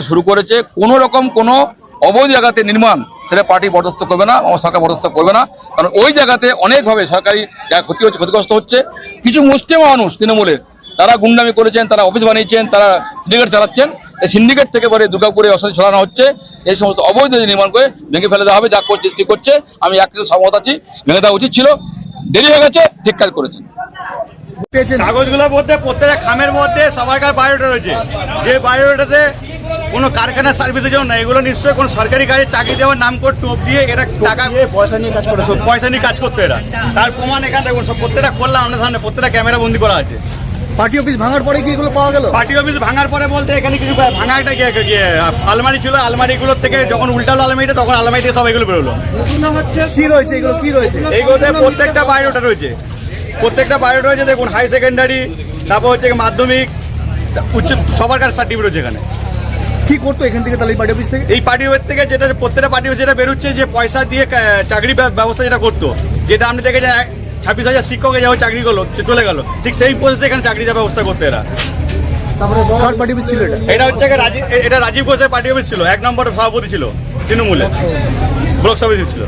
শুরু করেছে কোনো রকম কোনো অবৈধ জায়গাতে নির্মাণ সেটা পার্টি বরদাস্ত করবে না, আমার সরকার বরদাস্ত করবে না। কারণ ওই জায়গাতে অনেকভাবে সরকারি ক্ষতি হচ্ছে, ক্ষতিগ্রস্ত হচ্ছে। কিছু মুষ্টিম মানুষ তৃণমূলের তারা গুন্ডামি করেছেন, তারা অফিস বানিয়েছেন, তারা সিন্ডিকেট চালাচ্ছেন। এই সিন্ডিকেট থেকে পরে দুর্গাপুরে অশান্তি ছড়ানো হচ্ছে। এই সমস্ত অবৈধ নির্মাণ করে ভেঙে ফেলে দেওয়া হবে। যা করছে ঠিক করছে, আমি এক কিছু সহমত আছি। ভেঙে দেওয়া উচিত ছিল, দেরি হয়ে গেছে, ঠিক কাজ করেছেন। কাগজগুলোর মধ্যে প্রত্যেকটা খামের মধ্যে সবাইকার বায়োডাটা রয়েছে, যে বায়োডাটাতে কোনো কারখানা সার্ভিসের জন্য না, এগুলো নিশ্চয়ই কোনো সরকারি কাজে চাকরি দেওয়ার নাম করে টোপ দিয়ে এরা টাকা পয়সা নিয়ে কাজ করে, সব পয়সা নিয়ে কাজ করতো এরা। তার প্রমাণ এখানে দেখুন, সব প্রত্যেকটা করলাম আমাদের সামনে, প্রত্যেকটা ক্যামেরা বন্দি করা আছে। পার্টি অফিস ভাঙার পরে কি এগুলো পাওয়া গেল? পার্টি অফিস ভাঙার পরে বলতে এখানে কিছু ভাঙা একটা আলমারি ছিল, আলমারিগুলোর থেকে যখন উল্টালো আলমারিটা, তখন আলমারি থেকে সব এগুলো বেরোলো। কি রয়েছে এগুলো, কি রয়েছে? এইগুলোতে প্রত্যেকটা বায়োডাটা রয়েছে, প্রত্যেকটা বায়োডাটা রয়েছে। দেখুন হাই সেকেন্ডারি, তারপর হচ্ছে মাধ্যমিক, উচ্চ, সবার কাছে সার্টিফিকেট রয়েছে এখানে। কি করতো এখান থেকে তাহলে এই পার্টি অফিস থেকে? এই পার্টি অফিস থেকে যেটা প্রত্যেকটা পার্টি অফিস যেটা বেরোচ্ছে, যে পয়সা দিয়ে চাকরি ব্যবস্থা যেটা করতো, যেটা আপনি দেখে যায় 26,000 শিক্ষকের যাওয়া চাকরি করলো চলে গেল, ঠিক সেই প্রসেসে এখানে চাকরি দেওয়ার ব্যবস্থা করতো এরা। তারপরে থার্ড পার্টি অফিস ছিল এটা হচ্ছে এটা রাজীব ঘোষের পার্টি অফিস ছিল, 1 নম্বর সভাপতি ছিল তৃণমূলের, ব্লক সভাপতি ছিল।